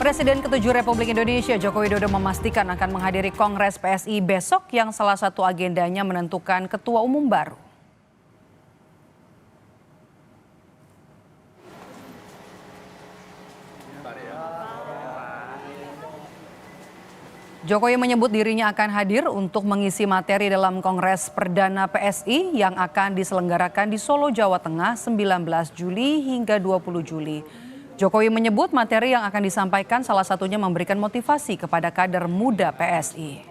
Presiden ke-7 Republik Indonesia Joko Widodo memastikan akan menghadiri Kongres PSI besok yang salah satu agendanya menentukan ketua umum baru. Jokowi menyebut dirinya akan hadir untuk mengisi materi dalam Kongres Perdana PSI yang akan diselenggarakan di Solo, Jawa Tengah 19 Juli hingga 20 Juli. Jokowi menyebut materi yang akan disampaikan salah satunya memberikan motivasi kepada kader muda PSI.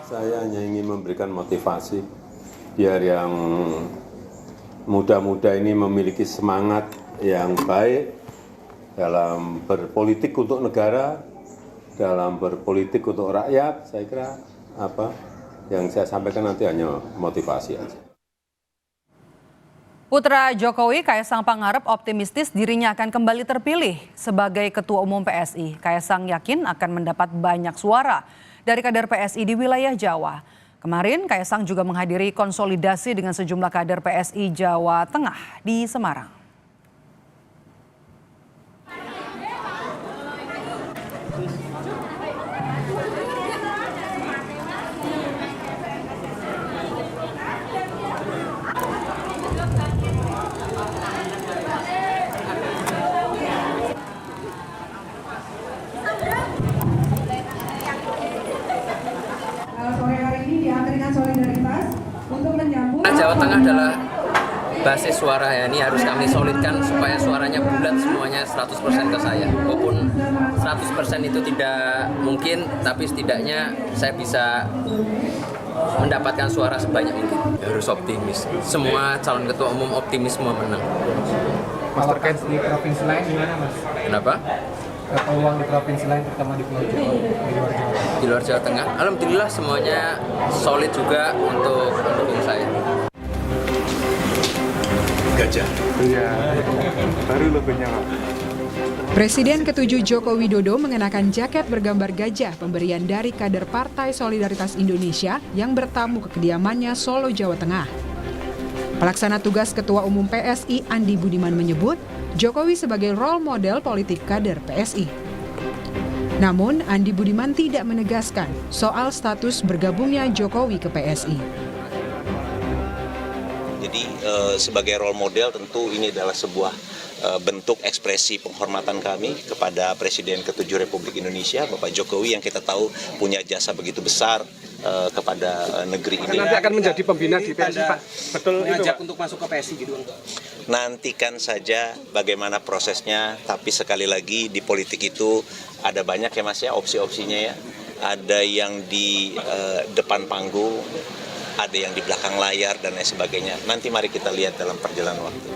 Saya hanya ingin memberikan motivasi biar yang muda-muda ini memiliki semangat yang baik dalam berpolitik untuk negara, dalam berpolitik untuk rakyat. Saya kira yang saya sampaikan nanti hanya motivasi aja. Putra Jokowi, Kaisang Pangarep, optimistis dirinya akan kembali terpilih sebagai Ketua Umum PSI. Kaisang yakin akan mendapat banyak suara dari kader PSI di wilayah Jawa. Kemarin Kaisang juga menghadiri konsolidasi dengan sejumlah kader PSI Jawa Tengah di Semarang. Jawa Tengah adalah basis suara ya, ini harus kami solidkan supaya suaranya bulat semuanya 100% ke saya. Walaupun 100% itu tidak mungkin, tapi setidaknya saya bisa mendapatkan suara sebanyak mungkin. Harus optimis. Semua calon ketua umum optimis semua menang. Mas, terkait di provinsi lain gimana, Mas? Kenapa? Peluang di provinsi lain, terutama di Pulau Jawa, di luar Jawa. Di luar Jawa Tengah, alhamdulillah semuanya solid juga untuk mendukung saya. Gajah. Iya, baru logonya, Pak. Presiden ke-7 Joko Widodo mengenakan jaket bergambar gajah pemberian dari kader Partai Solidaritas Indonesia yang bertamu ke kediamannya Solo, Jawa Tengah. Pelaksana tugas Ketua Umum PSI Andi Budiman menyebut Jokowi sebagai role model politik kader PSI. Namun Andi Budiman tidak menegaskan soal status bergabungnya Jokowi ke PSI. Jadi sebagai role model tentu ini adalah sebuah bentuk ekspresi penghormatan kami kepada Presiden ke-7 Republik Indonesia, Bapak Jokowi, yang kita tahu punya jasa begitu besar kepada negeri ini. Nanti akan menjadi pembina di PSI, Pak. Betul itu, Pak? Untuk masuk ke PSI gitu. Nantikan saja bagaimana prosesnya, tapi sekali lagi di politik itu ada banyak ya Mas ya, opsi-opsinya ya. Ada yang di depan panggung, ada yang di belakang layar dan lain sebagainya. Nanti mari kita lihat dalam perjalanan waktu.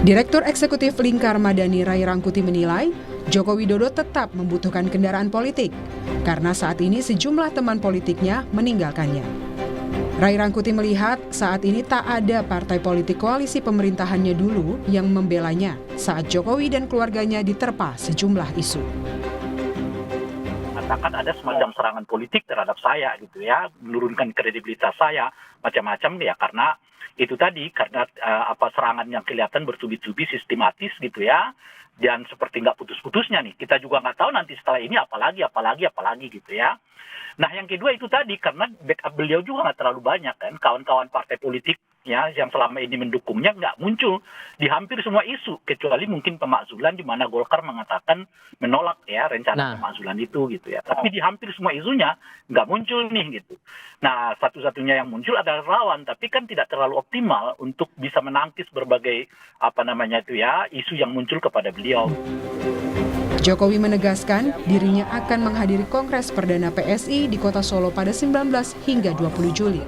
Direktur Eksekutif Lingkar Madani Rai Rangkuti menilai Joko Widodo tetap membutuhkan kendaraan politik karena saat ini sejumlah teman politiknya meninggalkannya. Rai Rangkuti melihat saat ini tak ada partai politik koalisi pemerintahannya dulu yang membelanya saat Jokowi dan keluarganya diterpa sejumlah isu. Katakan ada semacam serangan politik terhadap saya gitu ya, menurunkan kredibilitas saya macam-macam ya, karena itu tadi, karena serangan yang kelihatan bertubi-tubi sistematis gitu ya, dan seperti nggak putus-putusnya nih. Kita juga nggak tahu nanti setelah ini apalagi gitu ya. Nah yang kedua itu tadi, karena backup beliau juga nggak terlalu banyak kan, kawan-kawan partai politik ya yang selama ini mendukungnya nggak muncul di hampir semua isu, kecuali mungkin pemakzulan di mana Golkar mengatakan menolak ya rencana pemakzulan itu gitu ya. Tapi di hampir semua isunya nggak muncul nih gitu. Nah satu-satunya yang muncul adalah Relawan, tapi kan tidak terlalu optimal untuk bisa menangkis berbagai isu yang muncul kepada beliau. Jokowi menegaskan dirinya akan menghadiri Kongres Perdana PSI di Kota Solo pada 19 hingga 20 Juli.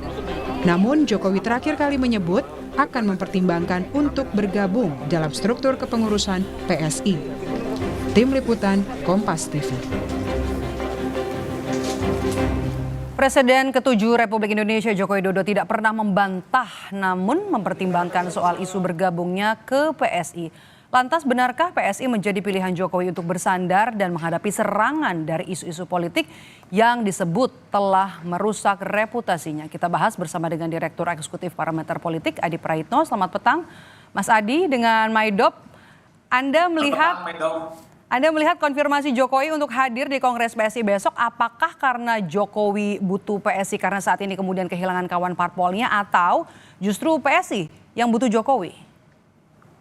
Namun Jokowi terakhir kali menyebut akan mempertimbangkan untuk bergabung dalam struktur kepengurusan PSI. Tim Liputan Kompas TV. Presiden ke-7 Republik Indonesia Joko Widodo tidak pernah membantah namun mempertimbangkan soal isu bergabungnya ke PSI. Lantas benarkah PSI menjadi pilihan Jokowi untuk bersandar dan menghadapi serangan dari isu-isu politik yang disebut telah merusak reputasinya? Kita bahas bersama dengan Direktur Eksekutif Parameter Politik Adi Praitno. Selamat petang, Mas Adi dengan Maidop. Anda melihat konfirmasi Jokowi untuk hadir di Kongres PSI besok, apakah karena Jokowi butuh PSI karena saat ini kemudian kehilangan kawan parpolnya, atau justru PSI yang butuh Jokowi?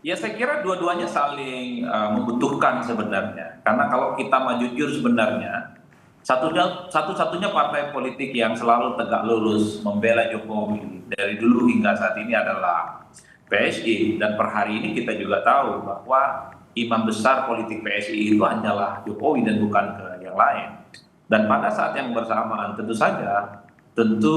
Ya, saya kira dua-duanya saling membutuhkan sebenarnya. Karena kalau kita mau jujur sebenarnya, satu-satunya partai politik yang selalu tegak lurus membela Jokowi dari dulu hingga saat ini adalah PSI. Dan per hari ini kita juga tahu bahwa imam besar politik PSI itu hanyalah Jokowi dan bukan ke yang lain. Dan pada saat yang bersamaan tentu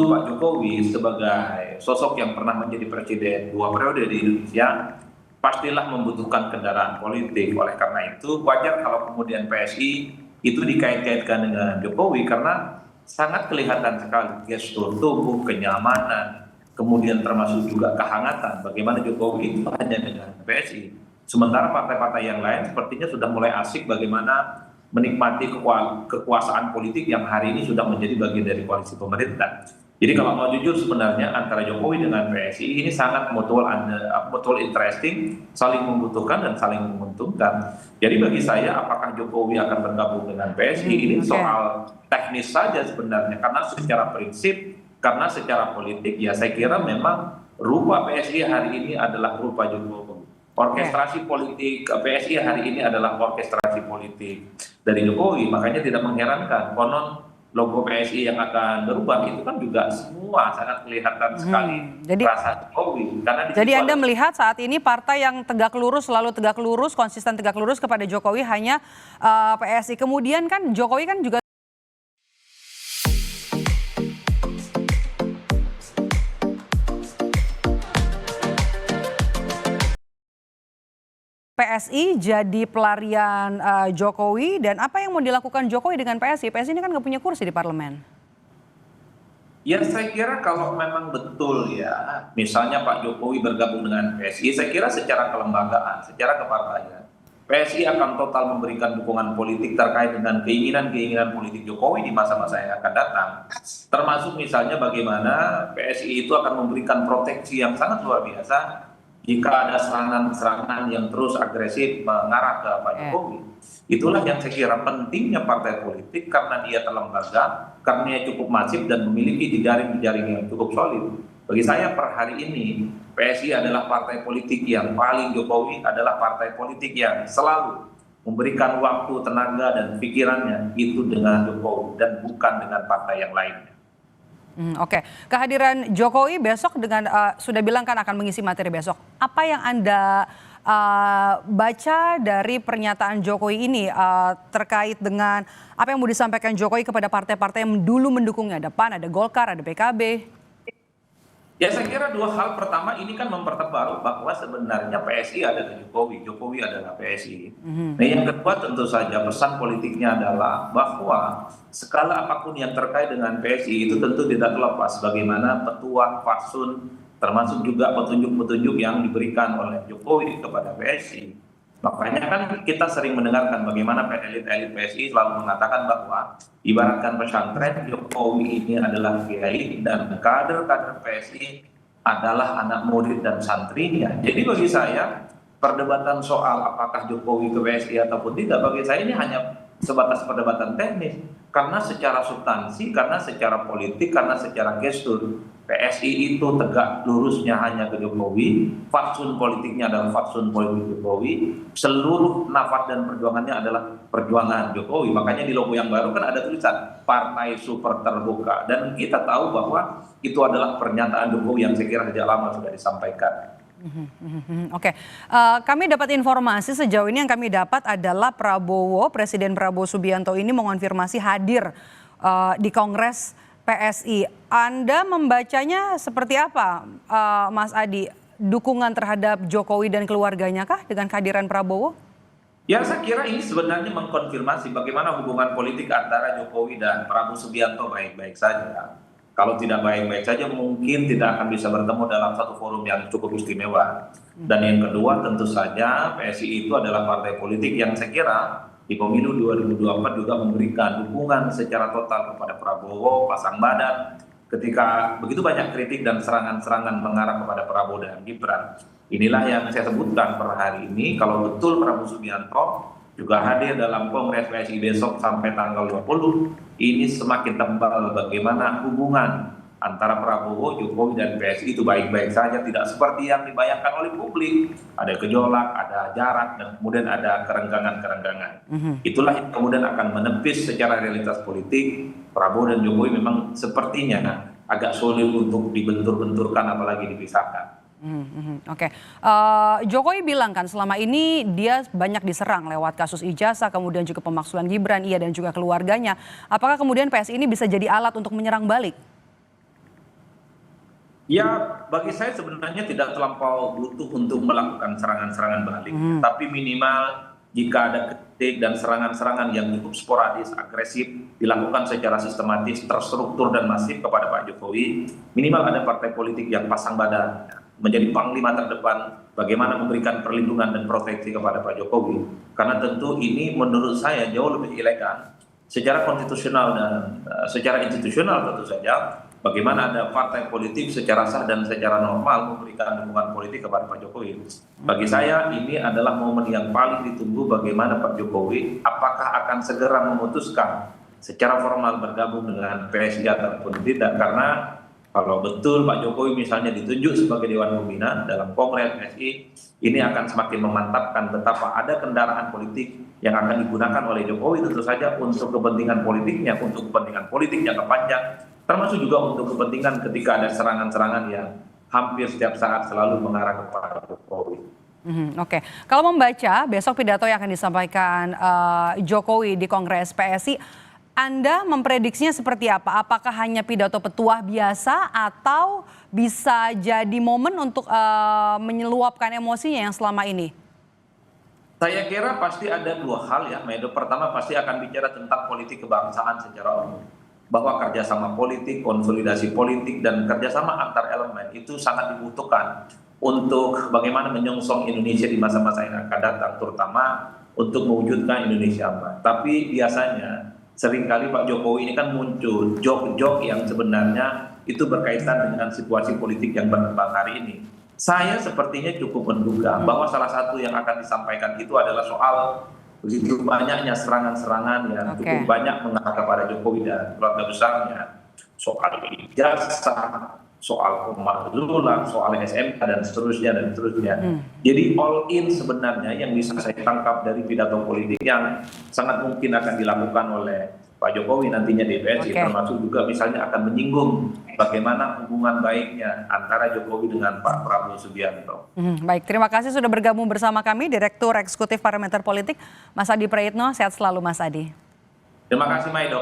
Pak Jokowi sebagai sosok yang pernah menjadi presiden 2 periode di Indonesia pastilah membutuhkan kendaraan politik. Oleh karena itu wajar kalau kemudian PSI itu dikait-kaitkan dengan Jokowi karena sangat kelihatan sekali gestur tubuh, kenyamanan, kemudian termasuk juga kehangatan bagaimana Jokowi itu hanya dengan PSI. Sementara partai-partai yang lain sepertinya sudah mulai asik bagaimana menikmati kekuasaan politik yang hari ini sudah menjadi bagian dari koalisi pemerintah. Jadi kalau mau jujur sebenarnya antara Jokowi dengan PSI ini sangat mutual interesting, saling membutuhkan dan saling menguntungkan. Jadi bagi saya apakah Jokowi akan bergabung dengan PSI ini soal teknis saja sebenarnya, karena secara prinsip, karena secara politik ya saya kira memang rupa PSI hari ini adalah rupa Jokowi. Orkestrasi politik PSI hari ini adalah orkestrasi politik dari Jokowi, makanya tidak mengherankan konon logo PSI yang akan berubah itu kan juga semua sangat kelihatan sekali rasa Jokowi. Jadi Anda melihat saat ini partai yang tegak lurus, selalu tegak lurus, konsisten tegak lurus kepada Jokowi hanya PSI. Kemudian kan Jokowi kan juga PSI jadi pelarian Jokowi, dan apa yang mau dilakukan Jokowi dengan PSI? PSI ini kan nggak punya kursi di parlemen. Ya saya kira kalau memang betul ya, misalnya Pak Jokowi bergabung dengan PSI, saya kira secara kelembagaan, secara kepartaian, PSI akan total memberikan dukungan politik terkait dengan keinginan-keinginan politik Jokowi di masa-masa yang akan datang. Termasuk misalnya bagaimana PSI itu akan memberikan proteksi yang sangat luar biasa jika ada serangan-serangan yang terus agresif mengarah ke Pak Jokowi. Itulah yang saya kira pentingnya partai politik, karena dia terlembaga, karena dia cukup masif dan memiliki jejaring-jejaring yang cukup solid. Bagi saya per hari ini, PSI adalah partai politik yang paling Jokowi, adalah partai politik yang selalu memberikan waktu, tenaga, dan pikirannya itu dengan Jokowi dan bukan dengan partai yang lainnya. Oke, kehadiran Jokowi besok dengan sudah bilang kan akan mengisi materi besok. Apa yang Anda baca dari pernyataan Jokowi ini terkait dengan apa yang mau disampaikan Jokowi kepada partai-partai yang dulu mendukungnya? Ada PAN, ada Golkar, ada PKB. Ya saya kira dua hal. Pertama, ini kan mempertebal bahwa sebenarnya PSI adalah Jokowi, Jokowi adalah PSI. Nah yang kedua tentu saja pesan politiknya adalah bahwa skala apapun yang terkait dengan PSI itu tentu tidak terlepas bagaimana petuah, fatsun, termasuk juga petunjuk-petunjuk yang diberikan oleh Jokowi kepada PSI. Makanya kan kita sering mendengarkan bagaimana elit-elit PSI selalu mengatakan bahwa ibaratkan pesantren, Jokowi ini adalah kiai dan kader-kader PSI adalah anak murid dan santrinya. Jadi bagi saya perdebatan soal apakah Jokowi ke PSI ataupun tidak, bagi saya ini hanya sebatas perdebatan teknis. Karena secara substansi, karena secara politik, karena secara gestur, PSI itu tegak lurusnya hanya ke Jokowi, fatsun politiknya adalah fatsun politik Jokowi, seluruh nafas dan perjuangannya adalah perjuangan Jokowi. Makanya di logo yang baru kan ada tulisan Partai Super Terbuka, dan kita tahu bahwa itu adalah pernyataan Jokowi yang saya kira sejak lama sudah disampaikan. Oke, kami dapat informasi sejauh ini yang kami dapat adalah Presiden Prabowo Subianto ini mengonfirmasi hadir di Kongres PSI. Anda membacanya seperti apa, Mas Adi? Dukungan terhadap Jokowi dan keluarganya kah dengan kehadiran Prabowo? Ya saya kira ini sebenarnya mengkonfirmasi bagaimana hubungan politik antara Jokowi dan Prabowo Subianto baik-baik saja. Kalau tidak baik-baik saja mungkin tidak akan bisa bertemu dalam satu forum yang cukup istimewa. Dan yang kedua tentu saja PSI itu adalah partai politik yang saya kira di pemilu 2024 juga memberikan dukungan secara total kepada Prabowo, pasang badan, ketika begitu banyak kritik dan serangan-serangan mengarah kepada Prabowo dan Gibran. Inilah yang saya sebutkan per hari ini, kalau betul Prabowo Subianto juga hadir dalam Kongres PSI besok sampai tanggal 20, ini semakin tebal bagaimana hubungan antara Prabowo, Jokowi, dan PSI itu baik-baik saja, tidak seperti yang dibayangkan oleh publik. Ada gejolak, ada jarak, dan kemudian ada kerenggangan-kerenggangan. Itulah yang kemudian akan menepis secara realitas politik. Prabowo dan Jokowi memang sepertinya agak sulit untuk dibentur-benturkan apalagi dipisahkan. Oke. Jokowi bilang kan selama ini dia banyak diserang lewat kasus ijazah, kemudian juga pemaksulan Gibran, ia dan juga keluarganya. Apakah kemudian PSI ini bisa jadi alat untuk menyerang balik? Ya, bagi saya sebenarnya tidak terlampau butuh untuk melakukan serangan-serangan balik. Tapi minimal jika ada kritik dan serangan-serangan yang cukup sporadis, agresif, dilakukan secara sistematis, terstruktur dan masif kepada Pak Jokowi, minimal ada partai politik yang pasang badan, menjadi panglima terdepan bagaimana memberikan perlindungan dan proteksi kepada Pak Jokowi. Karena tentu ini menurut saya jauh lebih elegan secara konstitusional dan secara institusional tentu saja. Bagaimana ada partai politik secara sah dan secara normal memberikan dukungan politik kepada Pak Jokowi. Bagi saya ini adalah momen yang paling ditunggu bagaimana Pak Jokowi apakah akan segera memutuskan secara formal bergabung dengan PSI ataupun tidak. Karena kalau betul Pak Jokowi misalnya ditunjuk sebagai Dewan Pembina dalam Kongres PSI, ini akan semakin memantapkan betapa ada kendaraan politik yang akan digunakan oleh Jokowi tentu saja untuk kepentingan politiknya, untuk kepentingan politik jangka panjang, termasuk juga untuk kepentingan ketika ada serangan-serangan yang hampir setiap saat selalu mengarah kepada Jokowi. Oke. Kalau membaca besok pidato yang akan disampaikan Jokowi di Kongres PSI, Anda memprediksinya seperti apa? Apakah hanya pidato petuah biasa atau bisa jadi momen untuk menyeluapkan emosinya yang selama ini? Saya kira pasti ada dua hal ya, Maido. Pertama pasti akan bicara tentang politik kebangsaan secara umum. Bahwa kerjasama politik, konsolidasi politik, dan kerjasama antar elemen itu sangat dibutuhkan untuk bagaimana menyongsong Indonesia di masa-masa yang akan datang, terutama untuk mewujudkan Indonesia emas. Tapi biasanya seringkali Pak Jokowi ini kan muncul jok-jok yang sebenarnya itu berkaitan dengan situasi politik yang berkembang hari ini. Saya sepertinya cukup menduga bahwa salah satu yang akan disampaikan itu adalah soal begitu banyaknya serangan-serangan yang cukup banyak mengarah kepada Jokowi dan keluarga besarnya, soal ijazah, soal pemakzulan, soal SMK dan seterusnya dan seterusnya. Jadi all in sebenarnya yang bisa saya tangkap dari pidato politik yang sangat mungkin akan dilakukan oleh Pak Jokowi nantinya di PSI, termasuk juga misalnya akan menyinggung bagaimana hubungan baiknya antara Jokowi dengan Pak Prabowo Subianto. Baik, terima kasih sudah bergabung bersama kami, Direktur Eksekutif Parameter Politik, Mas Adi Praitno. Sehat selalu, Mas Adi. Terima kasih, Maido.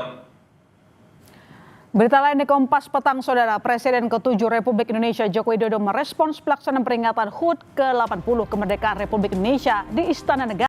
Berita lain di Kompas Petang, Saudara. Presiden ke-7 Republik Indonesia Joko Widodo merespons pelaksanaan peringatan HUT ke-80 kemerdekaan Republik Indonesia di Istana Negara.